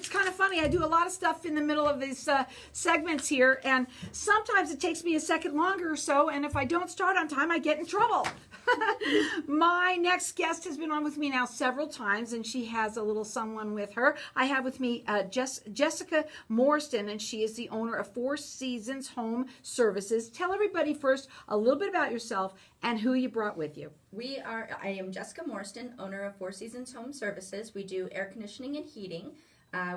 it's kind of funny. I do a lot of stuff in the middle of these segments here, and sometimes it takes me a second longer or so, and if I don't start on time, I get in trouble. My next guest has been on with me now several times, and she has a little someone with her. I have with me Jessica Morstan, and she is the owner of Four Seasons Home Services. Tell everybody first a little bit about yourself and who you brought with you. I am Jessica Morstan, owner of Four Seasons Home Services. We do air conditioning and heating.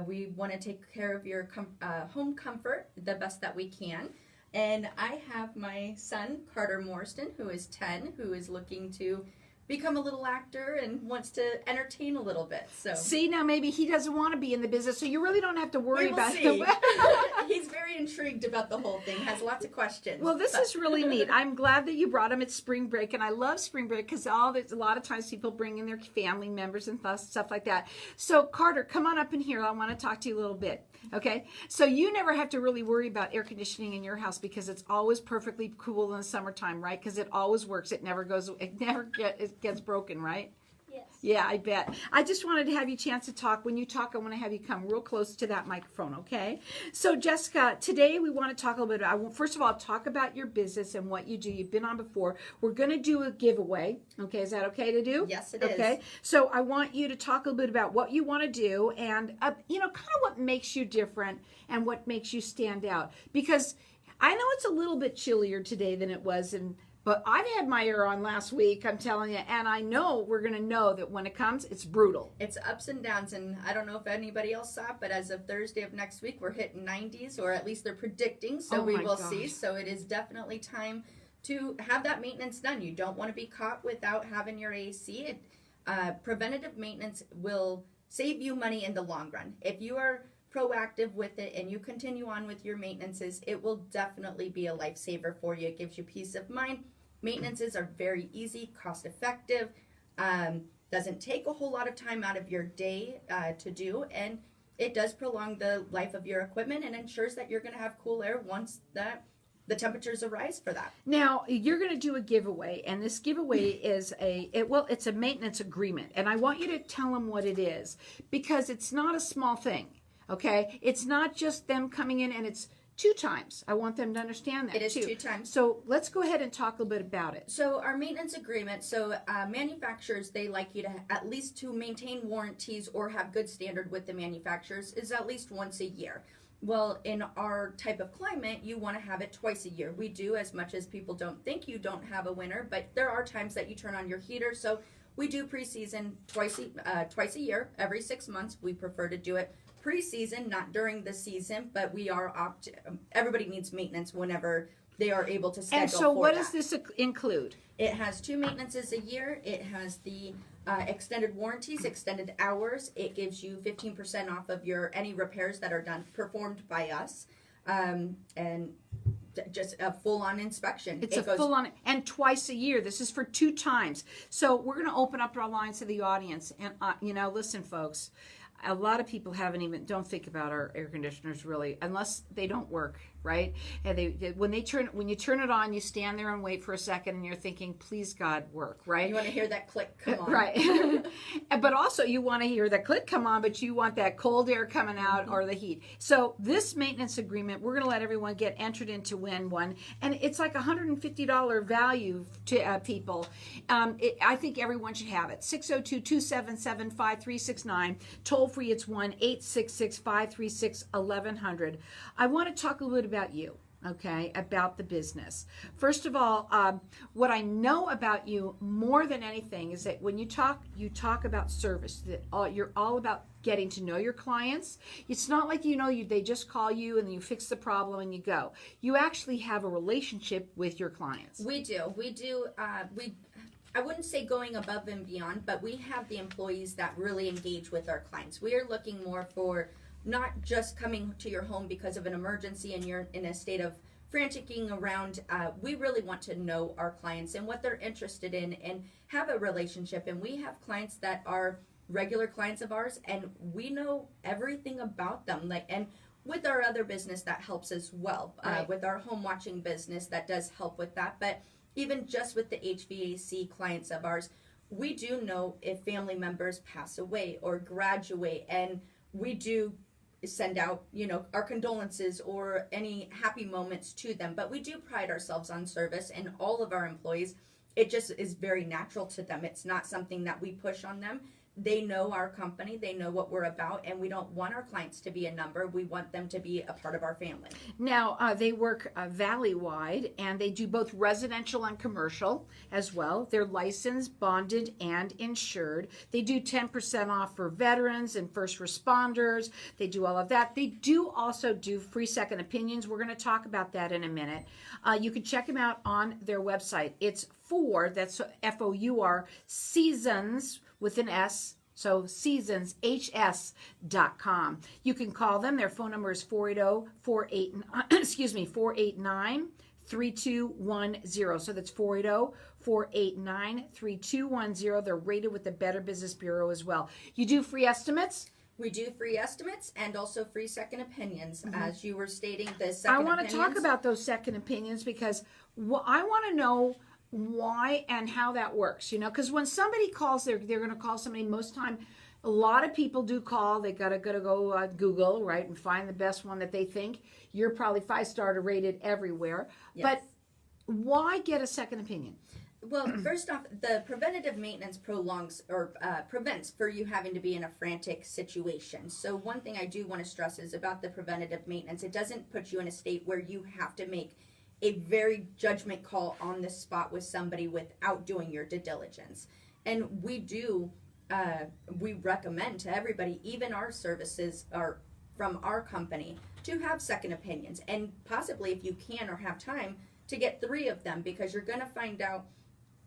We want to take care of your home comfort the best that we can. And I have my son, Carter Morstan, who is 10, who is looking to become a little actor and wants to entertain a little bit. So see, now maybe he doesn't want to be in the business, so you really don't have to worry about him. He's very intrigued about the whole thing, has lots of questions. Well, this is really neat. I'm glad that you brought him at spring break, and I love spring break because there's a lot of times people bring in their family members and stuff like that. So Carter, come on up in here. I want to talk to you a little bit. Okay, so you never have to really worry about air conditioning in your house because it's always perfectly cool in the summertime, right? Because it always works. It never gets broken, right? Yes. Yeah, I bet. I just wanted to have you a chance to talk. When you talk, I want to have you come real close to that microphone, okay? So, Jessica, today we want to talk a little bit about, first of all, talk about your business and what you do. You've been on before. We're going to do a giveaway, okay? Is that okay to do? Yes, it is. Okay. So, I want you to talk a little bit about what you want to do and, kind of what makes you different and what makes you stand out. Because I know it's a little bit chillier today than it was but I've had my air on last week, I'm telling you, and I know we're going to know that when it comes, it's brutal. It's ups and downs, and I don't know if anybody else saw it, but as of Thursday of next week, we're hitting 90s, or at least they're predicting, so we will see. So it is definitely time to have that maintenance done. You don't want to be caught without having your AC. Preventative maintenance will save you money in the long run. If you are proactive with it and you continue on with your maintenances, it will definitely be a lifesaver for you. It gives you peace of mind. Maintenances are very easy, cost effective, doesn't take a whole lot of time out of your day to do, and it does prolong the life of your equipment and ensures that you're going to have cool air once the temperatures arise for that. Now, you're going to do a giveaway, and this giveaway is it's a maintenance agreement, and I want you to tell them what it is, because it's not a small thing, okay? It's not just them coming in, and it's 2 times. I want them to understand that. It is 2 times. So let's go ahead and talk a little bit about it. So our maintenance agreement, manufacturers, they like you to at least to maintain warranties or have good standard with the manufacturers is at least once a year. Well, in our type of climate, you want to have it twice a year. We do, as much as people don't think you don't have a winter, but there are times that you turn on your heater. So we do pre-season twice a year, every 6 months. We prefer to do it pre-season, not during the season, but we are everybody needs maintenance whenever they are able to schedule. And so for what that. does this include? It has 2 maintenances a year. It has the extended warranties, extended hours. It gives you 15% off of any repairs that are performed by us, and just a full-on inspection. It's full-on, and twice a year. This is for 2 times. So we're going to open up our lines to the audience, and listen, folks. A lot of people don't think about our air conditioners really, unless they don't work, right? And when you turn it on, you stand there and wait for a second, and you're thinking, "Please God, work!" Right? You want to hear that click come on, right? But also, you want to hear the click come on, but you want that cold air coming out or the heat. So this maintenance agreement, we're going to let everyone get entered in to win one, and it's like $150 value to people. I think everyone should have it. 602-277-5369. Toll free, it's 1-866-536-1100. I want to talk a little bit about you, okay, about the business. First of all, what I know about you more than anything is that when you talk about service, that you're all about getting to know your clients. It's not like they just call you and then you fix the problem and you go. You actually have a relationship with your clients. We do. I wouldn't say going above and beyond, but we have the employees that really engage with our clients. We are looking more for not just coming to your home because of an emergency and you're in a state of franticking around. We really want to know our clients and what they're interested in and have a relationship. And we have clients that are regular clients of ours, and we know everything about them. And with our other business, that helps as well. Right. With our home watching business, that does help with that. But even just with the HVAC clients of ours, we do know if family members pass away or graduate, and we do send out, our condolences or any happy moments to them. But we do pride ourselves on service, and all of our employees, it just is very natural to them. It's not something that we push on them. They know our company, they know what we're about, and we don't want our clients to be a number. We want them to be a part of our family. Now, they work valley-wide, and they do both residential and commercial as well. They're licensed, bonded, and insured. They do 10% off for veterans and first responders. They do all of that. They do also do free second opinions. We're going to talk about that in a minute. You can check them out on their website. It's that's FOUR, Seasons, with an S, so seasonshs.com. You can call them. Their phone number is 480-489-3210. So that's 480-489-3210. They're rated with the Better Business Bureau as well. You do free estimates? We do free estimates and also free second opinions. As you were stating, the second I want to talk about those second opinions because I want to know why and how that works, because when somebody calls, they're going to call somebody. Most time, a lot of people do call. They gotta go Google, right, and find the best one that they think. You're probably 5-star rated everywhere. Yes. But why get a second opinion? Well, first off, the preventative maintenance prolongs or prevents for you having to be in a frantic situation. So one thing I do want to stress is about the preventative maintenance. It doesn't put you in a state where you have to make a very judgment call on the spot with somebody without doing your due diligence. And we recommend to everybody, even our services are from our company, to have second opinions, and possibly, if you can or have time, to get 3 of them, because you're going to find out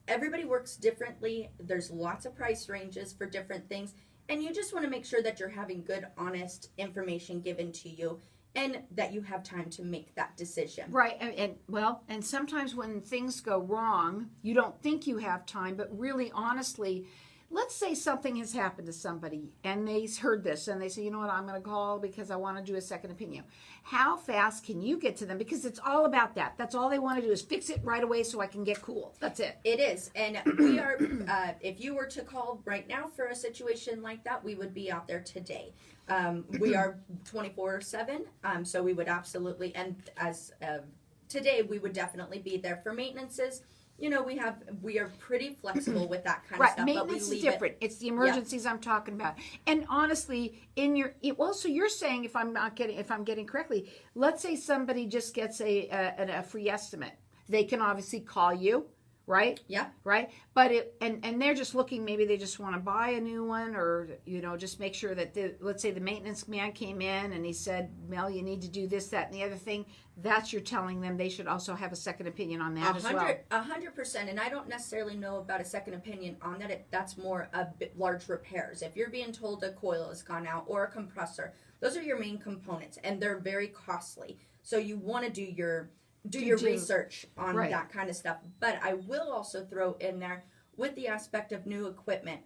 everybody works differently. There's lots of price ranges for different things, and you just want to make sure that you're having good, honest information given to you, and that you have time to make that decision. Right, and sometimes when things go wrong, you don't think you have time, but really, honestly, let's say something has happened to somebody and they heard this and they say, you know what, I'm going to call because I want to do a second opinion. How fast can you get to them? Because it's all about that. That's all they want to do is fix it right away so I can get cool. That's it. It is. And we are, if you were to call right now for a situation like that, we would be out there today. We are 24/7, so we would absolutely, and as today, we would definitely be there for maintenances. We are pretty flexible with that kind of stuff. Maintenance but we is different. It's the emergencies I'm talking about. And honestly, so you're saying, if I'm getting correctly, let's say somebody just gets a free estimate. They can obviously call you, right? Yeah. Right. But and they're just looking. Maybe they just want to buy a new one, or just make sure that let's say the maintenance man came in and he said, Mel, you need to do this, that, and the other thing. That's you're telling them they should also have a second opinion on that as well. 100%. And I don't necessarily know about a second opinion on that. That's more a bit large repairs. If you're being told a coil has gone out or a compressor, those are your main components, and they're very costly. So you want to do your research on that kind of stuff. But I will also throw in there, with the aspect of new equipment,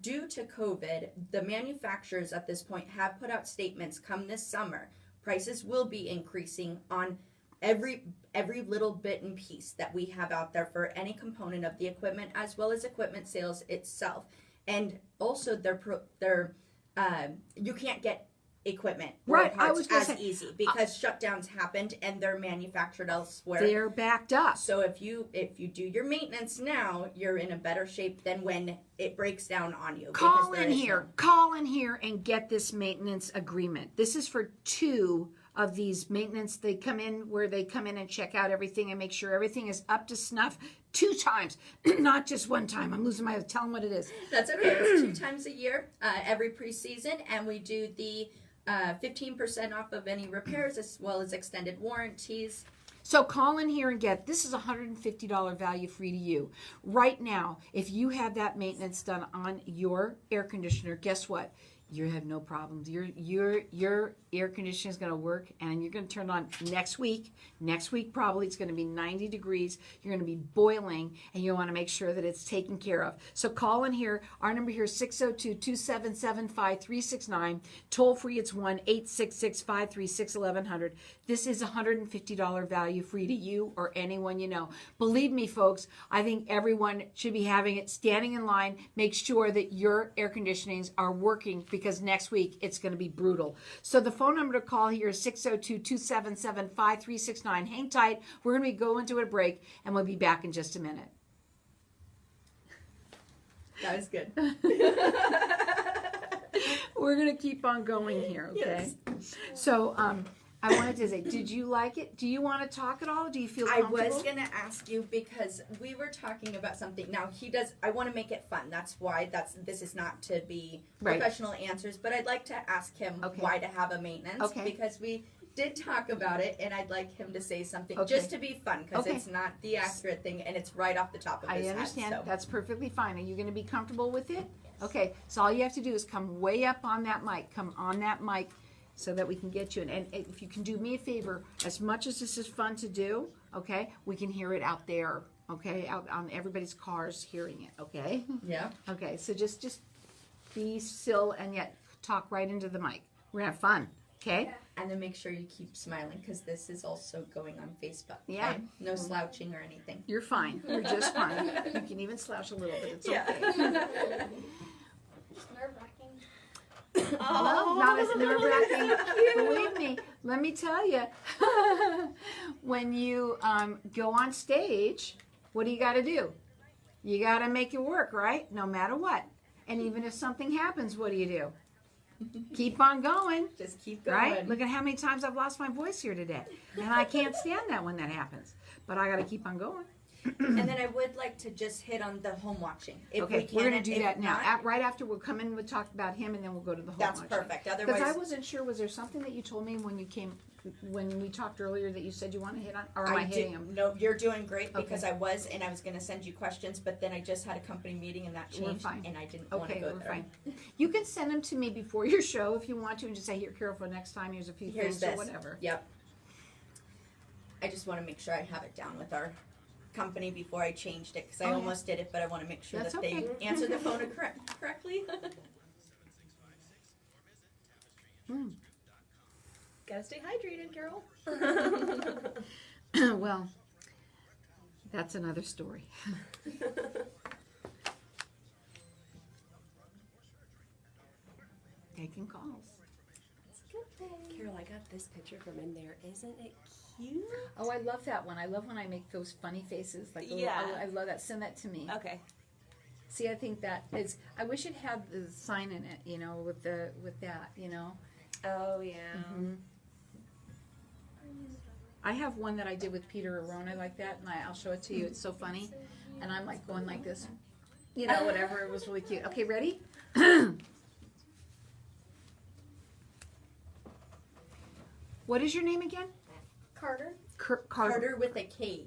due to COVID, the manufacturers at this point have put out statements come this summer. Prices will be increasing on every little bit and piece that we have out there for any component of the equipment, as well as equipment sales itself. And also, you can't get equipment or parts as easy because shutdowns happened and they're manufactured elsewhere. They're backed up. So if you do your maintenance now, you're in a better shape than when it breaks down on you. Call in here and get this maintenance agreement. This is for 2 of these maintenance. They come in and check out everything and make sure everything is up to snuff 2 times, not just 1 time. I'm losing my, tell them what it is. That's okay. It's 2 times a year, every preseason, and we do the 15% off of any repairs, as well as extended warranties. So call in here and get, this is $150 value free to you. Right now, if you have that maintenance done on your air conditioner, guess what? You have no problems. Your air conditioning is going to work, and you're going to turn it on next week. Next week, probably, it's going to be 90 degrees. You're going to be boiling, and you want to make sure that it's taken care of. So call in here. Our number here is 602-277-5369. Toll free, it's 1-866-536-1100. This is $150 value free to you or anyone you know. Believe me, folks, I think everyone should be having it, standing in line. Make sure that your air conditionings are working because next week it's going to be brutal. So the phone number to call here is 602-277-5369. Hang tight. We're going to go into a break, and we'll be back in just a minute. That was good. We're going to keep on going here, okay? Yes. So I wanted to say, did you like it? Do you want to talk at all? Do you feel comfortable? I was going to ask you because we were talking about something. Now, I want to make it fun. That's why this is not to be professional answers, but I'd like to ask him why to have a maintenance because we did talk about it, and I'd like him to say something just to be fun because it's not the accurate thing, and it's right off the top of his head. I understand. So. That's perfectly fine. Are you going to be comfortable with it? Yes. Okay. So all you have to do is come way up on that mic. Come on that mic so that we can get you in. And if you can do me a favor, as much as this is fun to do, okay, we can hear it out there, okay, out on everybody's cars hearing it, okay? Yeah. Okay. So just be still and yet talk right into the mic. We're going to have fun, okay? And then make sure you keep smiling because this is also going on Facebook. Yeah. Okay? No slouching or anything. You're fine. You're just fine. You can even slouch a little bit. It's okay. Nerve-wracking. Well, not as nerve-wracking. Believe me, let me tell you, when you go on stage, what do you got to do? You got to make it work, right? No matter what. And even if something happens, what do you do? Keep on going. Just keep going. Right? Look at how many times I've lost my voice here today. And I can't stand that when that happens. But I got to keep on going. And then I would like to just hit on the home watching. If we can, we're going to do that now. Not, right after we'll come in, we'll talk about him, and then we'll go to the home watching. That's perfect. Because Otherwise, I wasn't sure, was there something that you told me when you came, when we talked earlier that you said you want to hit on? Or am I hitting him? No, you're doing great because I was going to send you questions, but then I just had a company meeting and that changed, and I didn't want to go there. Fine. You can send them to me before your show if you want to, and just say, here, Carol, for next time, here's a few things or whatever. Yep. I just want to make sure I have it down with our company before I changed it because I almost did it, but I want to make sure that they answer the phone correctly. Gotta stay hydrated, Carol. Well, that's another story. Taking calls. Carol, I got this picture from in there. Isn't it cute? Oh, I love that one. I love when I make those funny faces. Like, I love that. Send that to me. Okay. See, I think that is. I wish it had the sign in it. You know, with that. You know. Oh yeah. Mm-hmm. I have one that I did with Peter Arona like that, and I'll show it to you. It's so funny, and I'm like going like this. You know, whatever. It was really cute. Okay, ready? What is your name again? Carter. Carter with a K.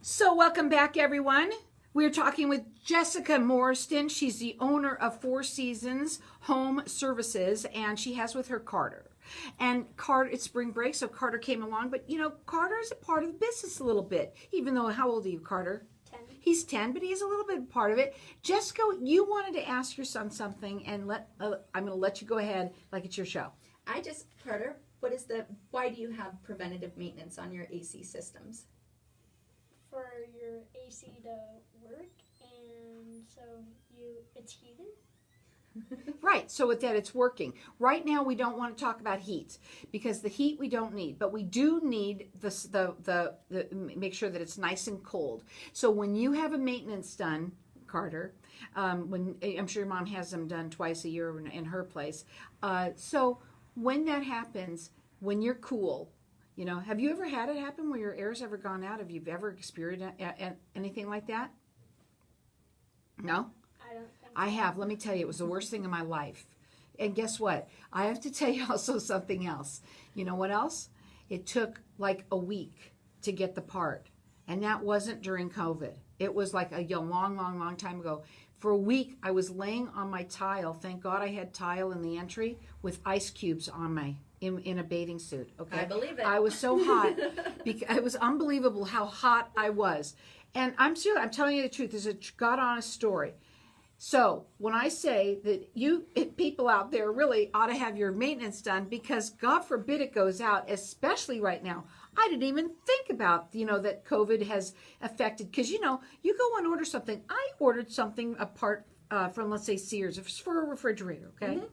So welcome back, everyone. We're talking with Jessica Morriston. She's the owner of Four Seasons Home Services, and she has with her Carter. And Carter, it's spring break, so Carter came along. But, you know, Carter is a part of the business a little bit, even though, how old are you, Carter? 10. He's 10, but he's a little bit part of it. Jessica, you wanted to ask your son something, and I'm going to let you go ahead like it's your show. Carter, why do you have preventative maintenance on your AC systems? For your AC to work, and so it's heated. Right, so with that it's working. Right now we don't want to talk about heat because the heat we don't need, but we do need the make sure that it's nice and cold. So when you have a maintenance done, Carter, when I'm sure your mom has them done twice a year in her place. So when that happens, when you're cool, you know, have you ever had it happen where your air's ever gone out? Have you ever experienced anything like that? No? I don't think I have. Let me tell you, it was the worst thing in my life. And guess what? I have to tell you also something else. You know what else? It took like a week to get the part. And that wasn't during COVID. It was like a long time ago. For a week, I was laying on my tile. Thank God I had tile in the entry with ice cubes on my in a bathing suit. Okay, I believe it. I was so hot because it was unbelievable how hot I was. And I'm telling you the truth. This is a God honest story. So when I say that you people out there really ought to have your maintenance done, because God forbid it goes out, especially right now. I didn't even think about, that COVID has affected, because, you go and order something. I ordered something apart from, let's say, Sears. It was for a refrigerator, okay?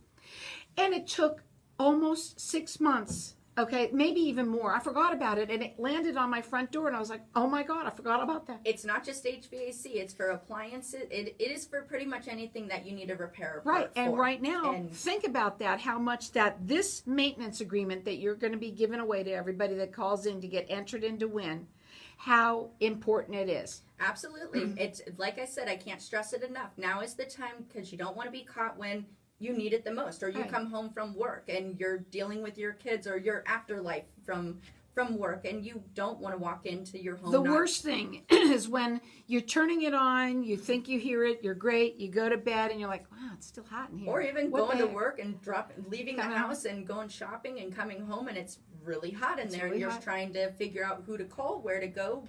And it took almost 6 months, okay, maybe even more. I forgot about it, and it landed on my front door, and I was like, oh my God, I forgot about that. It's not just HVAC, it's for appliances. It is for pretty much anything that you need a repair part Right, and for. right now, And think about that, how much that this maintenance agreement that you're going to be giving away to everybody that calls in to get entered into WIN, how important it is. absolutely. It's like I said, I can't stress it enough. Now is the time, because you don't want to be caught when you need it the most, or you Right. come home from work and you're dealing with your kids or your afterlife from work, and you don't want to walk into your home. The worst thing is when you're turning it on, you think you hear it, you're great, you go to bed, and you're like, wow, it's still hot in here. Or even What going the to heck? work and leaving the Come on. house and going shopping and coming home, and it's really hot in It's there, really and you're hot. trying to figure out who to call, where to go.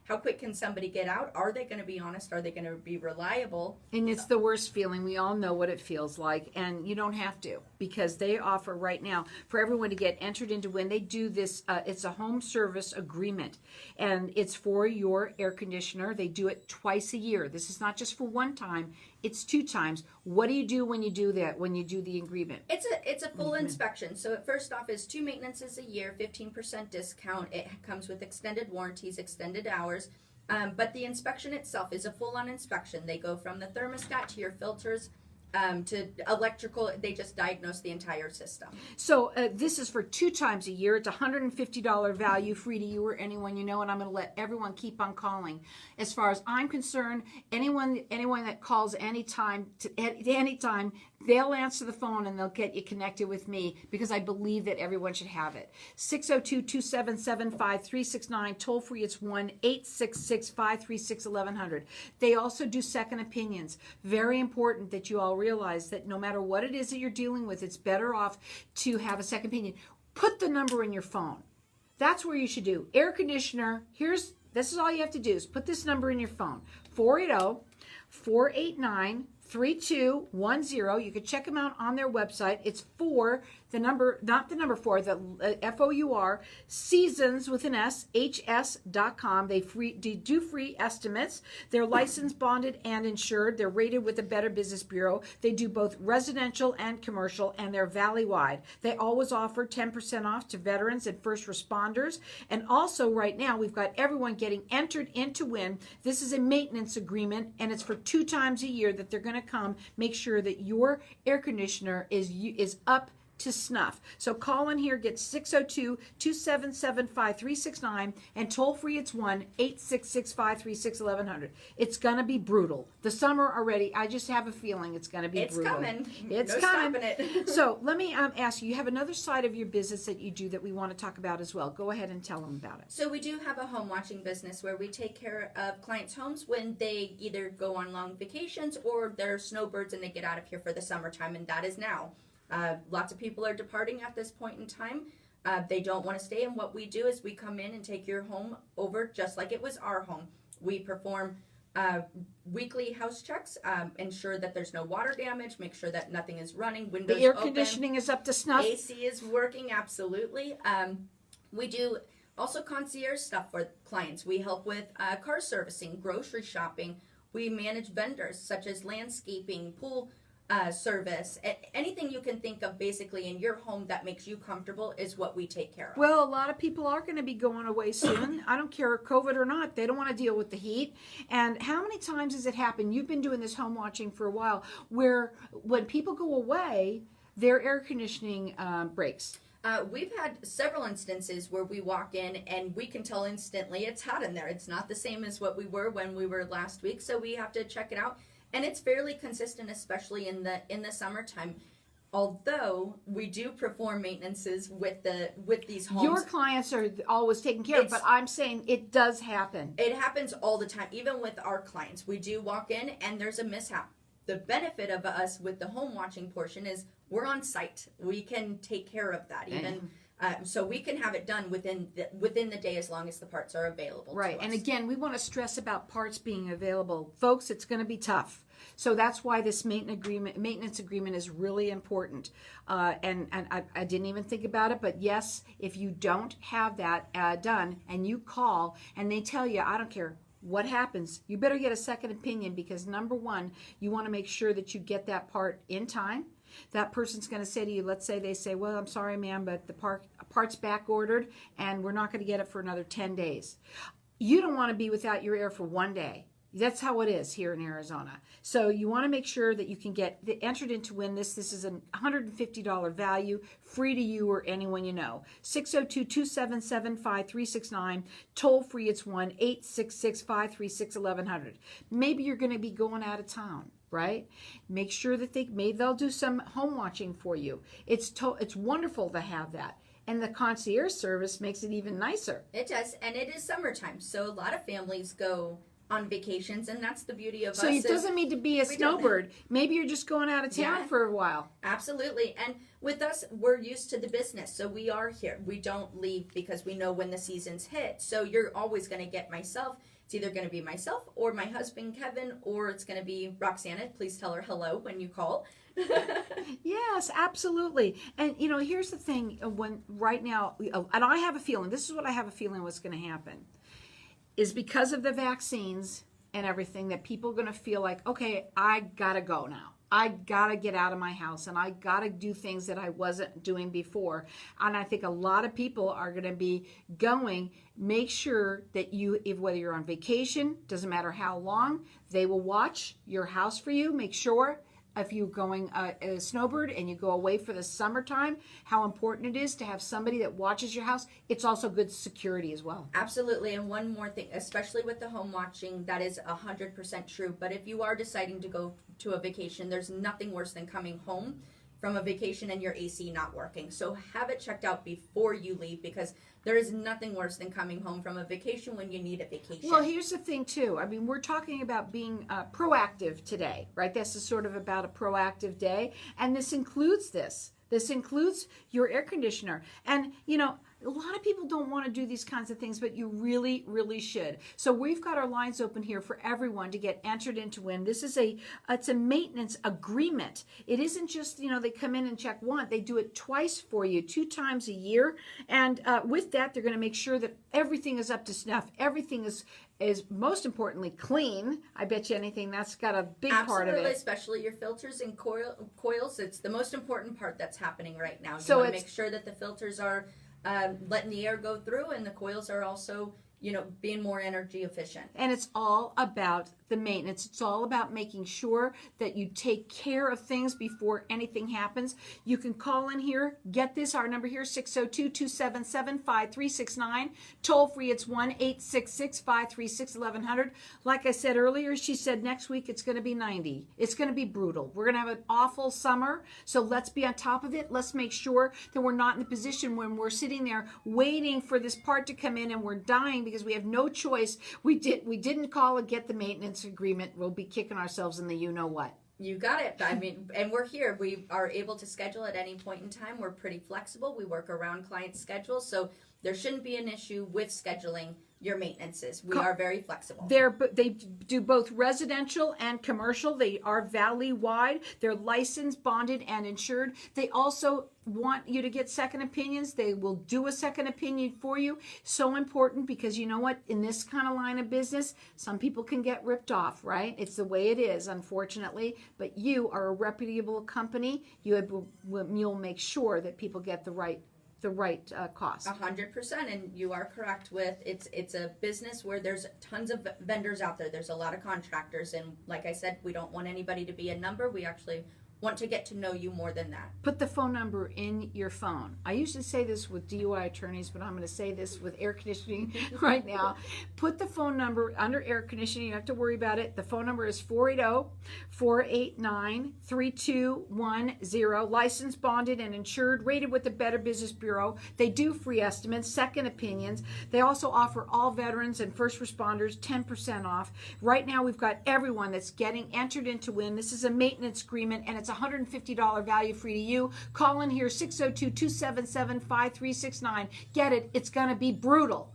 How quick can somebody get out? Are they going to be honest? Are they going to be reliable? And it's the worst feeling. We all know what it feels like, and you don't have to, because they offer right now for everyone to get entered into WIN. They do this. It's a home service agreement, and it's for your air conditioner. They do it twice a year. This is not just for one time; it's 2 times. What do you do when you do that? When you do the agreement? It's a full inspection. So first off is 2 maintenances a year, 15% discount. It comes with extended warranties, extended hours. But the inspection itself is a full-on inspection. They go from the thermostat to your filters to electrical. They just diagnose the entire system. So this is for 2 times a year. It's $150 value, free to you or anyone you know, and I'm going to let everyone keep on calling. As far as I'm concerned, anyone that calls anytime, they'll answer the phone and they'll get you connected with me, because I believe that everyone should have it. 602-277-5369, toll free. It's 1-866-536-1100. They also do second opinions. Very important that you all realize that no matter what it is that you're dealing with, it's better off to have a second opinion. Put the number in your phone. That's where you should do. Air conditioner, this is all you have to do is put this number in your phone. 480-489-3210. You can check them out on their website. It's for the number, not the number 4, the FOUR, seasons with an S, HS.com. They do free estimates. They're licensed, bonded, and insured. They're rated with the Better Business Bureau. They do both residential and commercial, and they're valley-wide. They always offer 10% off to veterans and first responders. And also right now, we've got everyone getting entered into WIN. This is a maintenance agreement, and it's for 2 times a year that they're going to come make sure that your air conditioner is up to snuff. So call in here, get 602-277-5369, and toll free it's 1-866-536-1100. It's gonna be brutal. The summer already, I just have a feeling it's gonna be brutal. Coming. It's No coming. stopping it. So let me ask you have another side of your business that you do that we want to talk about as well. Go ahead and tell them about it. So we do have a home watching business where we take care of clients' homes when they either go on long vacations or they're snowbirds and they get out of here for the summertime, and that is now. Lots of people are departing at this point in time. They don't want to stay, and what we do is we come in and take your home over just like it was our home. We perform weekly house checks, ensure that there's no water damage, make sure that nothing is running, windows The air open, conditioning is up to snuff. AC is working, absolutely. We do also concierge stuff for clients. We help with car servicing, grocery shopping. We manage vendors such as landscaping, pool service, anything you can think of basically in your home that makes you comfortable is what we take care of. Well, a lot of people are going to be going away soon. I don't care COVID or not. They don't want to deal with the heat. And how many times has it happened? You've been doing this home watching for a while, where when people go away, their air conditioning breaks. We've had several instances where we walk in and we can tell instantly it's hot in there. It's not the same as what we were when we were last week, so we have to check it out. And it's fairly consistent, especially in the summertime. Although we do perform maintenances with these homes. Your clients are always taken care of, but I'm saying it does happen. It happens all the time, even with our clients. We do walk in and there's a mishap. The benefit of us with the home watching portion is we're on site. We can take care of that, even. So we can have it done within the day as long as the parts are available. Right. To us. And again, we want to stress about parts being available. Folks, it's going to be tough. So that's why this maintenance agreement is really important. And I didn't even think about it, but yes, if you don't have that done and you call and they tell you, I don't care what happens, you better get a second opinion, because number one, you want to make sure that you get that part in time. That person's going to say to you, let's say they say, well, I'm sorry, ma'am, but the part's back ordered and we're not going to get it for another 10 days. You don't want to be without your air for 1 day. That's how it is here in Arizona. So you want to make sure that you can get entered in to win this. This is a $150 value, free to you or anyone you know. 602-277-5369. Toll free, it's 1-866-536-1100. Maybe you're going to be going out of town, right? Make sure that they'll do some home watching for you. It's wonderful to have that. And the concierge service makes it even nicer. It does, and it is summertime, so a lot of families go on vacations, and that's the beauty of us. So it doesn't need to be a snowbird. Maybe you're just going out of town for a while. Absolutely. And with us, we're used to the business, so we are here. We don't leave because we know when the seasons hit. So you're always going to get myself. It's either going to be myself or my husband, Kevin, or it's going to be Roxana. Please tell her hello when you call. Yes, absolutely. And, you know, here's the thing. When right now, and I have a feeling, this is what I have a feeling what's going to happen, is because of the vaccines and everything, that people are going to feel like, okay, I got to go now. I got to get out of my house and I got to do things that I wasn't doing before. And I think a lot of people are going to be going. Make sure that whether you're on vacation, doesn't matter how long, they will watch your house for you. Make sure if you're going a snowbird and you go away for the summertime, how important it is to have somebody that watches your house. It's also good security as well. Absolutely. And one more thing, especially with the home watching, that is 100% true. But if you are deciding to go to a vacation, there's nothing worse than coming home from a vacation and your AC not working. So have it checked out before you leave, because there is nothing worse than coming home from a vacation when you need a vacation. Well, here's the thing, too. I mean, we're talking about being proactive today, right? This is sort of about a proactive day. And this includes this. This includes your air conditioner. And, you know, a lot of people don't want to do these kinds of things, but you really, really should. So we've got our lines open here for everyone to get entered in to win. This is it's a maintenance agreement. It isn't just, you know, they come in and check one. They do it twice for you, 2 times a year. And with that, they're going to make sure that everything is up to snuff. Everything is most importantly clean. I bet you anything that's got a big part of it. Absolutely, especially your filters and coils. It's the most important part that's happening right now. So you want to make sure that the filters are letting the air go through, and the coils are also, you know, being more energy efficient. And it's all about the maintenance. It's all about making sure that you take care of things before anything happens. You can call in here. Get this, our number here, 602-277-5369. Toll free, it's 1-866-536-1100. Like I said earlier, she said next week it's going to be 90. It's going to be brutal. We're going to have an awful summer, so let's be on top of it. Let's make sure that we're not in the position when we're sitting there waiting for this part to come in and we're dying because we have no choice. We didn't call and get the maintenance agreement. We'll be kicking ourselves in the you-know-what. You got it. I mean, and we're here. We are able to schedule at any point in time. We're pretty flexible. We work around clients' schedules, so there shouldn't be an issue with scheduling your maintenances. We are very flexible. They do both residential and commercial. They are valley-wide. They're licensed, bonded, and insured. They also want you to get second opinions. They will do a second opinion for you. So important, because you know what? In this kind of line of business, some people can get ripped off, right? It's the way it is, unfortunately. But you are a reputable company. You'll make sure that people get the right cost. 100%, and you are correct with it's a business where there's tons of vendors out there. There's a lot of contractors, and like I said, we don't want anybody to be a number. We actually want to get to know you more than that. Put the phone number in your phone. I usually say this with DUI attorneys, but I'm going to say this with air conditioning right now. Put the phone number under air conditioning. You don't have to worry about it. The phone number is 480-489-3210. Licensed, bonded, and insured. Rated with the Better Business Bureau. They do free estimates, second opinions. They also offer all veterans and first responders 10% off. Right now, we've got everyone that's getting entered in to win. This is a maintenance agreement, and it's $150 value free to you. Call in here, 602-277-5369. Get it. It's going to be brutal.